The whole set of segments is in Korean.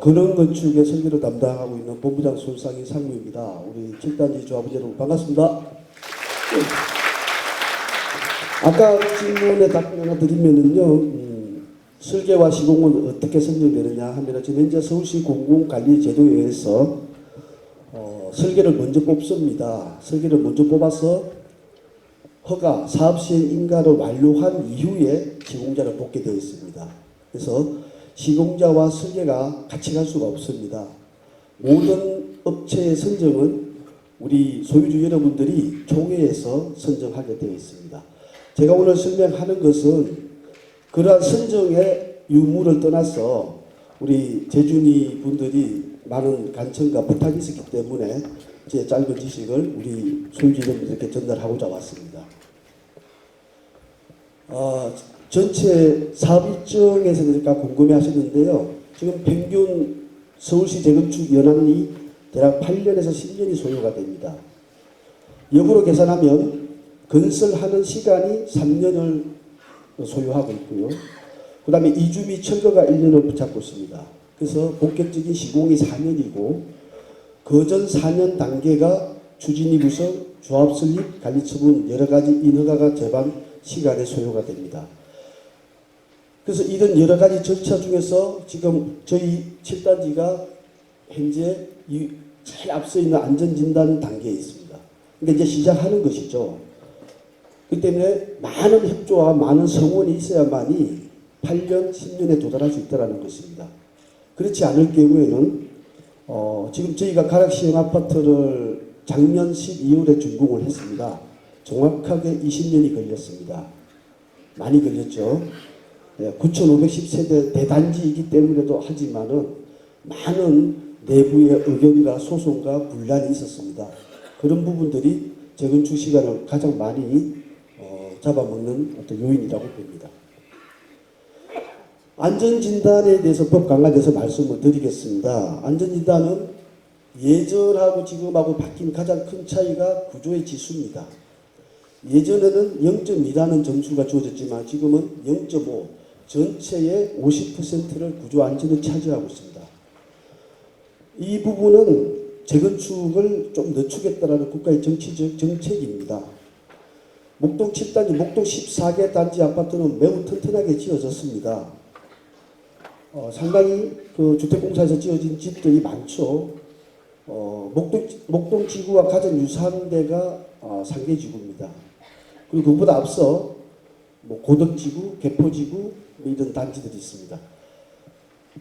근원건축의 설계를 담당하고 있는 본부장 손상희 상무입니다. 우리 7단지 조합원 여러분 반갑습니다. 아까 질문에 답변을 드리면은요, 설계와 시공은 어떻게 선정되느냐 하면 지금 현재 서울시 공공관리제도에 의해서 설계를 먼저 뽑습니다. 설계를 먼저 뽑아서 허가, 사업시행 인가를 완료한 이후에 시공자를 뽑게 되어 있습니다. 그래서 시공자와 설계가 같이 갈 수가 없습니다. 모든 업체의 선정은 우리 소유주 여러분들이 총회에서 선정하게 되어 있습니다. 제가 오늘 설명하는 것은 그러한 선정의 유무를 떠나서 우리 재준이 분들이 많은 간청과 부탁이 있었기 때문에 제 짧은 지식을 우리 소유주 여러분들께 전달하고자 왔습니다. 전체 사업 일정에서 그러니까 궁금해 하셨는데요. 지금 평균 서울시 재건축 연한이 대략 8년에서 10년이 소요가 됩니다. 역으로 계산하면 건설하는 시간이 3년을 소요하고 있고요. 그 다음에 이주 및 철거가 1년을 붙잡고 있습니다. 그래서 본격적인 시공이 4년이고 그전 4년 단계가 추진위 구성, 조합 설립, 관리 처분 여러 가지 인허가가 제반 시간에 소요가 됩니다. 그래서 이런 여러 가지 절차 중에서 지금 저희 7단지가 현재 제일 앞서 있는 안전진단 단계에 있습니다. 그러니까 이제 시작하는 것이죠. 그렇기 때문에 많은 협조와 많은 성원이 있어야만이 8년, 10년에 도달할 수 있다는 것입니다. 그렇지 않을 경우에는 지금 저희가 가락시형 아파트를 작년 12월에 준공을 했습니다. 정확하게 20년이 걸렸습니다. 많이 걸렸죠. 9,510세대 대단지이기 때문에도 하지만은 많은 내부의 의견과 소송과 분란이 있었습니다. 그런 부분들이 재건축 시간을 가장 많이 잡아먹는 어떤 요인이라고 봅니다. 안전진단에 대해서 법 강화돼서 말씀을 드리겠습니다. 안전진단은 예전하고 지금하고 바뀐 가장 큰 차이가 구조의 지수입니다. 예전에는 0.2라는 점수가 주어졌지만 지금은 0.5, 전체의 50%를 구조 안전이 차지하고 있습니다. 이 부분은 재건축을 좀 늦추겠다라는 국가의 정치적 정책입니다. 목동 7단지, 목동 14개 단지 아파트는 매우 튼튼하게 지어졌습니다. 상당히 그 주택공사에서 지어진 집들이 많죠. 목동 지구와 가장 유사한 데가 상계지구입니다. 그리고 그보다 앞서 고덕지구, 개포지구 이런 단지들이 있습니다.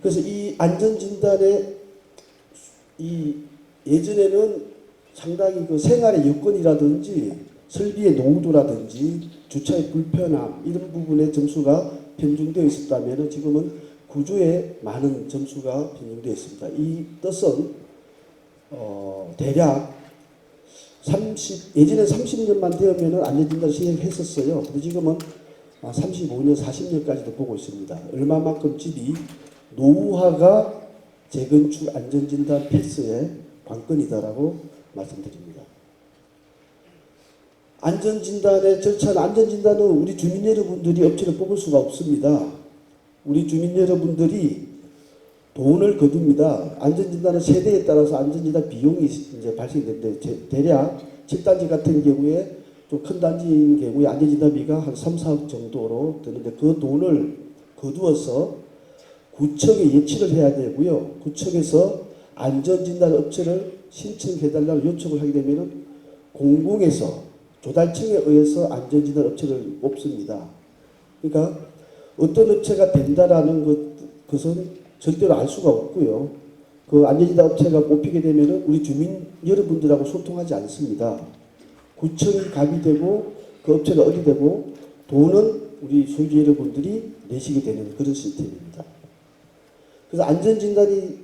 그래서 이 안전진단에 예전에는 상당히 그 생활의 여건이라든지 설비의 노후도라든지 주차의 불편함 이런 부분에 점수가 편중되어 있었다면 지금은 구조에 많은 점수가 편중되어 있습니다. 이 뜻은 대략 예전에 30년만 되면 안전진단을 시행했었어요. 근데 지금은 35년, 40년까지도 보고 있습니다. 얼마만큼 집이 노후화가 재건축 안전진단 필수의 관건이다라고 말씀드립니다. 안전진단의 절차는 안전진단은 우리 주민 여러분들이 업체를 뽑을 수가 없습니다. 우리 주민 여러분들이 돈을 거둡니다. 안전진단은 세대에 따라서 안전진단 비용이 이제 발생되는데 대략 7단지 같은 경우에 좀 큰 단지인 경우에 안전진단비가 한 3, 4억 정도로 드는데 그 돈을 거두어서 구청에 예치를 해야 되고요. 구청에서 안전진단 업체를 신청해달라고 요청을 하게 되면 공공에서 조달청에 의해서 안전진단 업체를 뽑습니다. 그러니까 어떤 업체가 된다라는 것은 절대로 알 수가 없고요. 그 안전진단 업체가 뽑히게 되면 우리 주민 여러분들하고 소통하지 않습니다. 구청이 갑이 되고 그 업체가 어디 되고 돈은 우리 소유주 여러분들이 내시게 되는 그런 시스템입니다. 그래서 안전진단이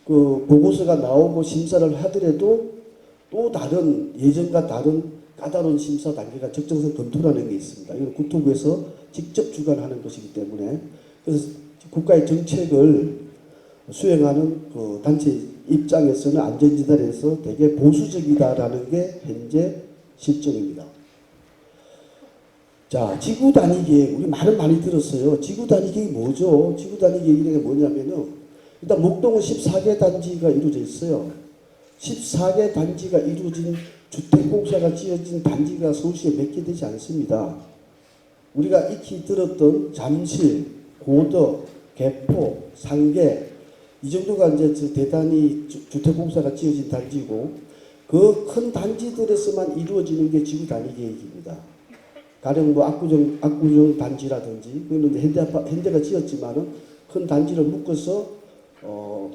그 보고서가 나오고 심사를 하더라도 또 다른 예전과 다른 까다로운 심사 단계가 적정성 검토라는 게 있습니다. 이건 국토부에서 직접 주관하는 것이기 때문에 그래서 국가의 정책을 수행하는 그 단체 입장에서는 안전진단에서 되게 보수적이다라는 게 현재 실정입니다. 자, 지구 단위 계획 우리 많이 들었어요. 지구 단위 계획이 뭐죠? 지구 단위 계획이 뭐냐면은 일단 목동은 14개 단지가 이루어져 있어요. 14개 단지가 이루어진 주택공사가 지어진 단지가 서울시에 몇 개 되지 않습니다. 우리가 익히 들었던 잠실, 고덕, 개포, 상계 이 정도가 이제 대단히 주택공사가 지어진 단지고 그 큰 단지들에서만 이루어지는 게 지구 단위 계획입니다. 가령 뭐 압구정 단지라든지 그거는 현대가 지었지만은 큰 단지를 묶어서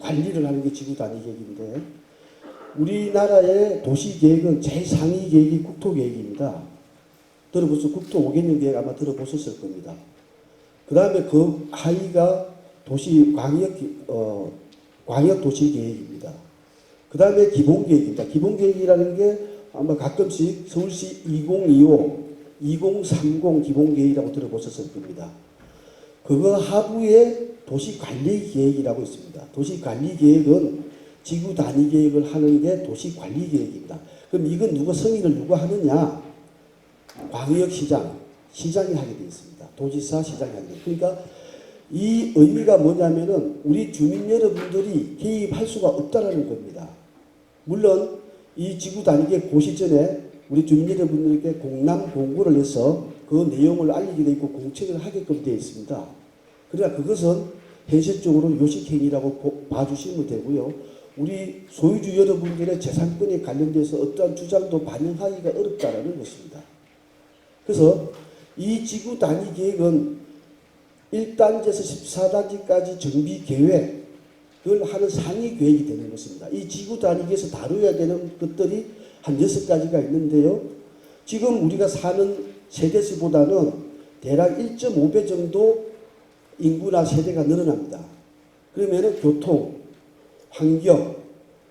관리를 하는 게 지구 단위 계획인데 우리나라의 도시 계획은 제일 상위 계획이 국토 계획입니다. 들어보셔서 국토 5개년 계획 아마 들어보셨을 겁니다. 그 다음에 그 하위가 도시 광역 도시 계획입니다. 그 다음에 기본 계획입니다. 기본 계획이라는 게 아마 가끔씩 서울시 2025, 2030 기본 계획이라고 들어보셨을 겁니다. 그거 하부에 도시 관리 계획이라고 있습니다. 도시 관리 계획은 지구 단위 계획을 하는 게 도시 관리 계획입니다. 그럼 이건 누가 하느냐? 광역시장, 시장이 하게 되어 있습니다. 도지사, 시장이 하게 되어 있습니다. 그러니까 이 의미가 뭐냐면은 우리 주민 여러분들이 개입할 수가 없다라는 겁니다. 물론 이 지구 단위계 고시 전에 우리 주민 여러분들에게 공람 공고를 해서 그 내용을 알리게 되어 있고 공책을 하게끔 되어 있습니다. 그러나 그것은 현실적으로 요식행위라고 봐주시면 되고요. 우리 소유주 여러분들의 재산권에 관련돼서 어떠한 주장도 반영하기가 어렵다라는 것입니다. 그래서 이 지구 단위 계획은 1단지에서 14단지까지 정비 계획을 하는 상위 계획이 되는 것입니다. 이 지구 단위에서 다뤄야 되는 것들이 한 6가지가 있는데요. 지금 우리가 사는 세대수보다는 대략 1.5배 정도 인구나 세대가 늘어납니다. 그러면은 교통, 환경,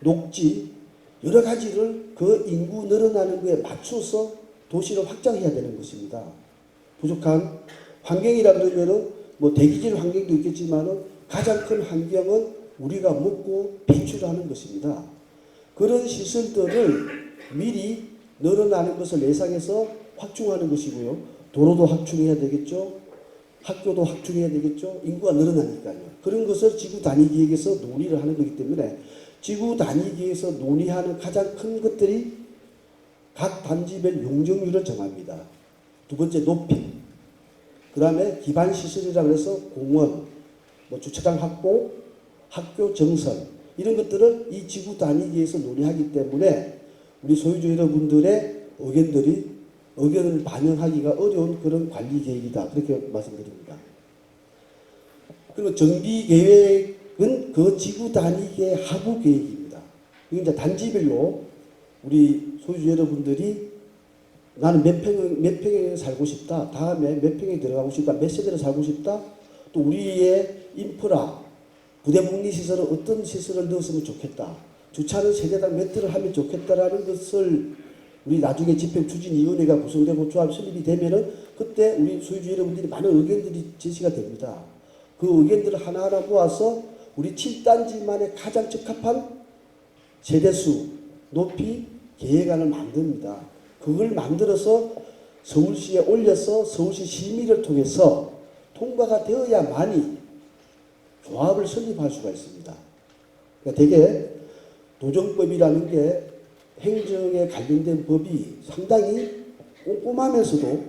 녹지 여러 가지를 그 인구 늘어나는 거에 맞춰서 도시를 확장해야 되는 것입니다. 부족한 환경이라 그러면은 뭐 대기질 환경도 있겠지만은 가장 큰 환경은 우리가 먹고 배출하는 것입니다. 그런 시설들을 미리 늘어나는 것을 예상해서 확충하는 것이고요. 도로도 확충해야 되겠죠. 학교도 확충해야 되겠죠. 인구가 늘어나니까요. 그런 것을 지구 단위 계획에서 논의를 하는 거기 때문에 지구 단위 계획에서 논의하는 가장 큰 것들이 각 단지별 용적률을 정합니다. 두 번째 높이, 그 다음에 기반시설이라고 해서 공원, 뭐 주차장 확보, 학교 정설 이런 것들을 이 지구 단위 계획에서 논의하기 때문에 우리 소유주 여러분들의 의견을 반영하기가 어려운 그런 관리 계획이다. 그렇게 말씀드립니다. 그리고 정비 계획은 그 지구 단위의 하부 계획입니다. 이게 이제 단지별로 우리 소유주 여러분들이 나는 몇 평에 살고 싶다. 다음에 몇 평에 들어가고 싶다. 몇 세대를 살고 싶다. 또 우리의 인프라, 부대복리시설은 어떤 시설을 넣었으면 좋겠다. 주차는 세대당 몇 대를 하면 좋겠다라는 것을 우리 나중에 집행추진위원회가 구성되고 조합 설립이 되면은 그때 우리 소유주 여러분들이 많은 의견들이 제시가 됩니다. 그 의견들을 하나하나 모아서 우리 7단지만의 가장 적합한 세대수, 높이, 계획안을 만듭니다. 그걸 만들어서 서울시에 올려서 서울시 심의를 통해서 통과가 되어야만이 조합을 설립할 수가 있습니다. 그러니까 되게 도정법이라는 게 행정에 관련된 법이 상당히 꼼꼼하면서도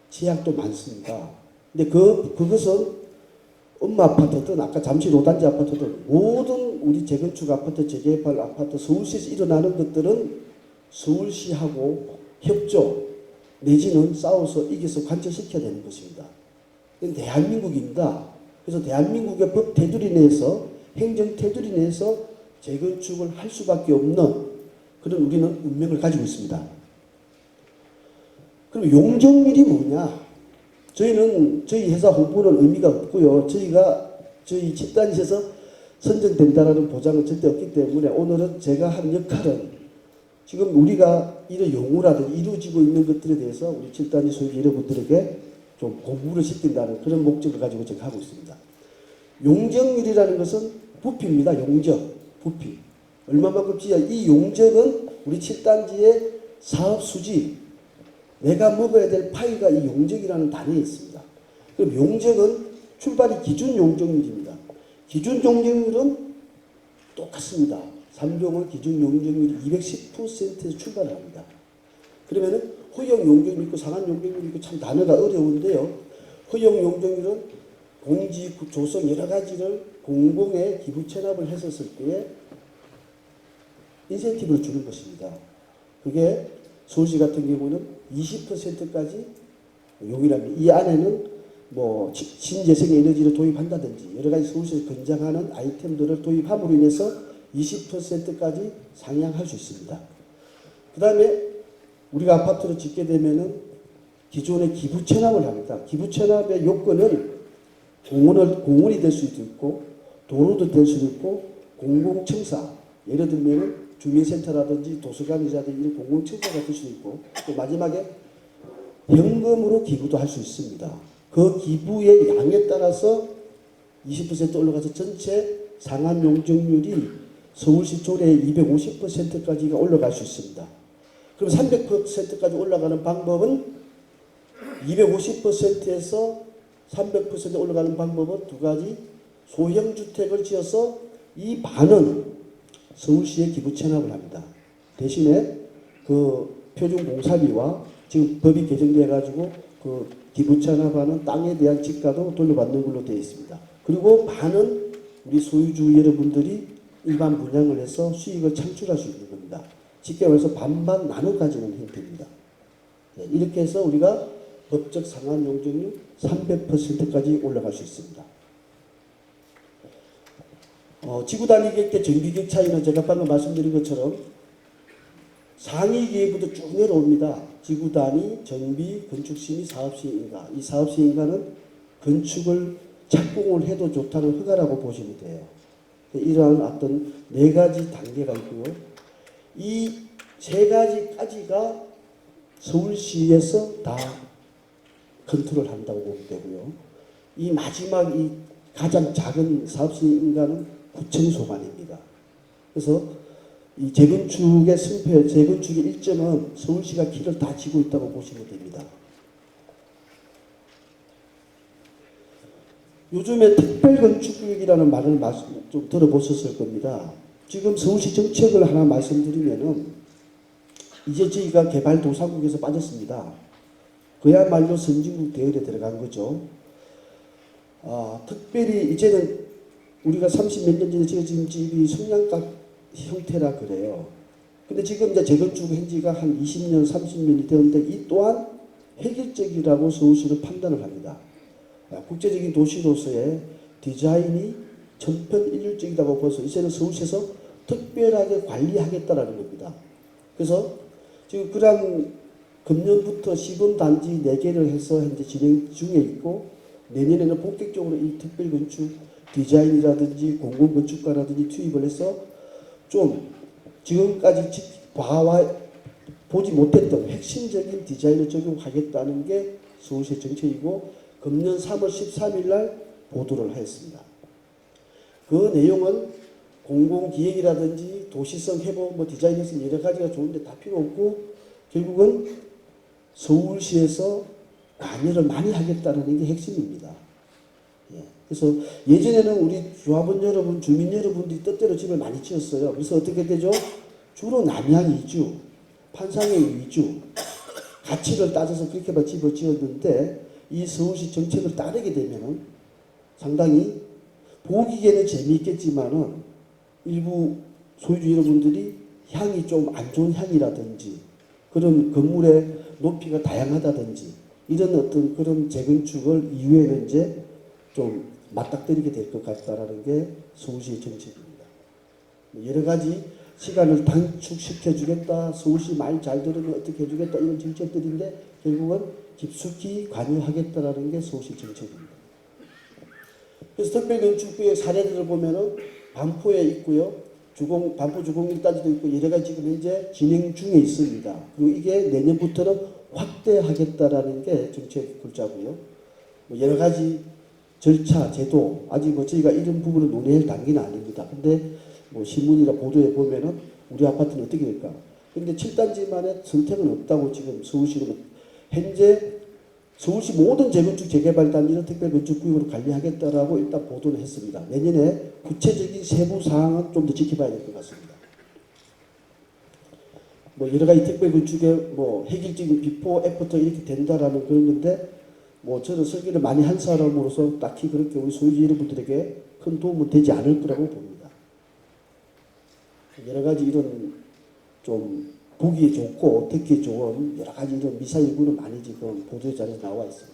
제약도 많습니다. 근데 그것은 엄마 아파트든 아까 잠실 5단지 아파트든 모든 우리 재건축 아파트, 재개발 아파트 서울시에서 일어나는 것들은 서울시하고 협조 내지는 싸워서 이겨서 관철시켜야 되는 것입니다. 이건 대한민국입니다. 그래서 대한민국의 법 테두리 내에서 행정 테두리 내에서 재건축을 할 수밖에 없는 그런 우리는 운명을 가지고 있습니다. 그럼 용적률이 뭐냐? 저희 회사 홍보는 의미가 없고요. 저희 집단지에서 선정된다라는 보장은 절대 없기 때문에 오늘은 제가 한 역할은 지금 우리가 이런 용어라든지 이루어지고 있는 것들에 대해서 우리 집단지 소유 여러분들에게 좀 공부를 시킨다는 그런 목적을 가지고 제가 하고 있습니다. 용적률이라는 것은 부피입니다. 부피. 얼마만큼 지어야 이 용적은 우리 7단지의 사업 수지, 내가 먹어야 될 파이가 이 용적이라는 단위에 있습니다. 그럼 용적은 출발이 기준 용적률입니다. 기준 용적률은 똑같습니다. 3종은 기준 용적률이 210%에서 출발을 합니다. 그러면은 허용 용적률 있고 상한 용적률 있고 참 단어가 어려운데요. 허용 용적률은 공지, 조성 여러 가지를 공공에 기부 체납을 했었을 때에 인센티브를 주는 것입니다. 그게 서울시 같은 경우는 20%까지 용이랍니다. 이 안에는 뭐 신재생 에너지를 도입한다든지 여러 가지 서울시에서 권장하는 아이템들을 도입함으로 인해서 20%까지 상향할 수 있습니다. 그 다음에 우리가 아파트를 짓게 되면은 기존에 기부 체납을 합니다. 기부 체납의 요건은 공원이 될 수도 있고 도로도 될 수도 있고 공공청사, 예를 들면은 주민센터라든지 도서관이라든지 이런 공공청사가 될 수도 있고 또 마지막에 현금으로 기부도 할 수 있습니다. 그 기부의 양에 따라서 20% 올라가서 전체 상한 용적률이 서울시 조례의 250%까지가 올라갈 수 있습니다. 그럼 300%까지 올라가는 방법은 250%에서 300% 올라가는 방법은 두 가지. 소형주택을 지어서 이 반은 서울시에 기부 체납을 합니다. 대신에 그 표준공사비와 지금 법이 개정돼 가지고 그 기부 체납하는 땅에 대한 지가도 돌려받는 걸로 되어 있습니다. 그리고 반은 우리 소유주 여러분들이 일반 분양을 해서 수익을 창출할 수 있는 겁니다. 쉽게 말해서 반반 나눠 가지는 형태입니다. 네, 이렇게 해서 우리가 법적 상한 용적률 300%까지 올라갈 수 있습니다. 지구 단위 계획 때 정비 계획 차이는 제가 방금 말씀드린 것처럼 상위 계획부터 쭉 내려옵니다. 지구 단위, 정비, 건축 심의, 사업 시행 인가. 이 사업 시행 인가는 건축을 착공을 해도 좋다는 허가라고 보시면 돼요. 이러한 어떤 네 가지 단계가 있고요. 이 세 가지까지가 서울시에서 다 컨트롤 한다고 보면 되고요. 이 마지막 이 가장 작은 사업 시행 인가는 구청소관입니다. 그래서 이 재건축의 승패, 재건축의 일점은 서울시가 길을 다 지고 있다고 보시면 됩니다. 요즘에 특별건축구역이라는 말을 좀 들어보셨을 겁니다. 지금 서울시 정책을 하나 말씀드리면은 이제 저희가 개발도상국에서 빠졌습니다. 그야말로 선진국 대열에 들어간 거죠. 특별히 이제는 우리가 30몇 년 전에 지어진 집이 성냥갑 형태라 그래요. 근데 지금 이제 재건축 현지가 한 20년, 30년이 되었는데 이 또한 획일적이라고 서울시는 판단을 합니다. 국제적인 도시로서의 디자인이 천편일률적이라고 봐서 이제는 서울시에서 특별하게 관리하겠다라는 겁니다. 그래서 지금 그런 금년부터 시범단지 4개를 해서 현재 진행 중에 있고 내년에는 본격적으로 이 특별건축 디자인이라든지 공공건축가라든지 투입을 해서 좀 지금까지 보지 못했던 핵심적인 디자인을 적용하겠다는 게 서울시의 정책이고 금년 3월 13일 날 보도를 하였습니다. 그 내용은 공공기획이라든지 도시성 회복, 디자인에서 여러 가지가 좋은데 다 필요 없고 결국은 서울시에서 관여를 많이 하겠다는 게 핵심입니다. 그래서 예전에는 우리 조합원 여러분, 주민 여러분들이 뜻대로 집을 많이 지었어요. 그래서 어떻게 되죠? 주로 남향 위주, 판상형 위주, 가치를 따져서 그렇게만 집을 지었는데 이 서울시 정책을 따르게 되면은 상당히 보기에는 재미있겠지만은 일부 소유주 여러분들이 향이 좀 안 좋은 향이라든지 그런 건물의 높이가 다양하다든지 이런 어떤 그런 재건축을 이후에는 이제 좀 맞닥뜨리게 될 것 같다라는 게 서울시의 정책입니다. 여러 가지 시간을 단축시켜 주겠다, 서울시 말 잘 들으면 어떻게 해주겠다 이런 정책들인데 결국은 깊숙이 관여하겠다라는 게 서울시 정책입니다. 그래서 특별건축구의 사례들을 보면은 반포에 있고요. 반포 주공 1단지도 있고 여러 가지 지금 현재 진행 중에 있습니다. 그리고 이게 내년부터는 확대하겠다라는 게 정책 글자고요. 여러 가지 절차, 제도, 아직 저희가 이런 부분을 논의할 단계는 아닙니다. 근데 신문이나 보도에 보면은 우리 아파트는 어떻게 될까? 근데 7단지만의 선택은 없다고 지금 서울시는 현재 서울시 모든 재건축 재개발 단지는 특별건축구역으로 관리하겠다라고 일단 보도는 했습니다. 내년에 구체적인 세부 사항은 좀 더 지켜봐야 될 것 같습니다. 뭐 여러 가지 특별건축의 뭐 획일적인 비포 애프터 이렇게 된다라는 그런 건데 뭐 저는 설계를 많이 한 사람으로서 딱히 그렇게 우리 소유주 여러분들에게 큰 도움은 되지 않을 거라고 봅니다. 여러 가지 이런 좀 보기 좋고 듣기 좋은 여러 가지 이런 미사일구는 많이 지금 보도 자료에 나와 있습니다.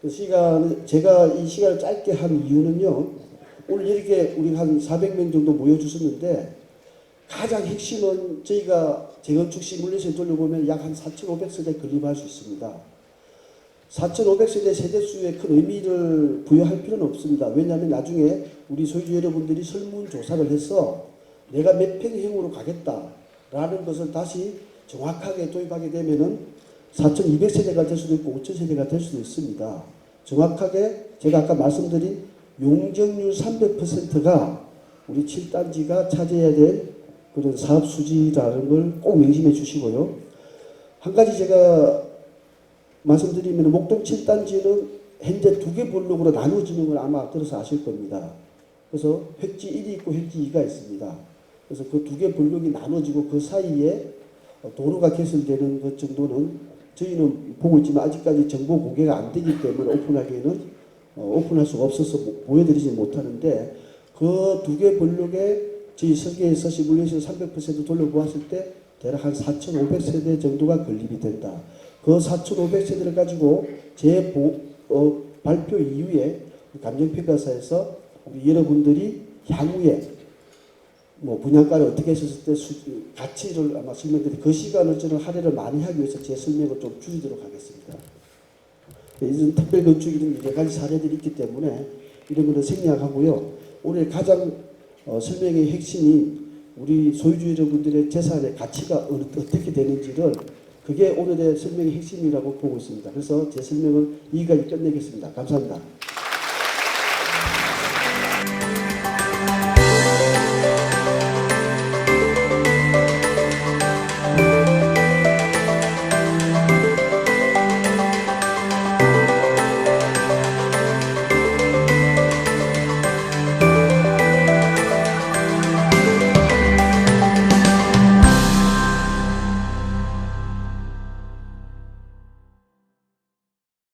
그 시간 제가 이 시간을 짧게 한 이유는요. 오늘 이렇게 우리 한 400명 정도 모여주셨는데 가장 핵심은 저희가 재건축 시뮬레이션 돌려보면 약 한 4,500세대 건립할 수 있습니다. 4,500세대 세대수에 큰 의미를 부여할 필요는 없습니다. 왜냐하면 나중에 우리 소유주 여러분들이 설문조사를 해서 내가 몇 평형으로 가겠다라는 것을 다시 정확하게 도입하게 되면은 4,200세대가 될 수도 있고 5,000세대가 될 수도 있습니다. 정확하게 제가 아까 말씀드린 용적률 300%가 우리 7단지가 차지해야 될 그런 사업 수지라는 걸 꼭 명심해 주시고요. 한 가지 제가 말씀드리면 목동 7단지는 현재 2개 블록으로 나누어지는 걸 아마 들어서 아실 겁니다. 그래서 획지 1이 있고 획지 2가 있습니다. 그래서 그 2개 블록이 나눠지고 그 사이에 도로가 개설되는 것 정도는 저희는 보고 있지만 아직까지 정보 공개가 안 되기 때문에 오픈할 수가 없어서 보여드리지 못하는데 그 2개 블록에 저희 설계에서 시뮬레이션 300% 돌려보았을 때 대략 한 4,500세대 정도가 건립이 된다. 그 4,500세대를 가지고 발표 이후에 감정평가사에서 우리 여러분들이 향후에 뭐 분양가를 어떻게 했었을 때 가치를 아마 설명드릴 그 시간을 저는 할애를 많이 하기 위해서 제 설명을 좀 줄이도록 하겠습니다. 이런 특별건축 이런 여러 가지 사례들이 있기 때문에 이런 거는 생략하고요. 오늘 가장 설명의 핵심이 우리 소유주 여러분들의 재산의 가치가 어떻게 되는지를 그게 오늘의 설명의 핵심이라고 보고 있습니다. 그래서 제 설명을 여기까지 끝내겠습니다. 감사합니다.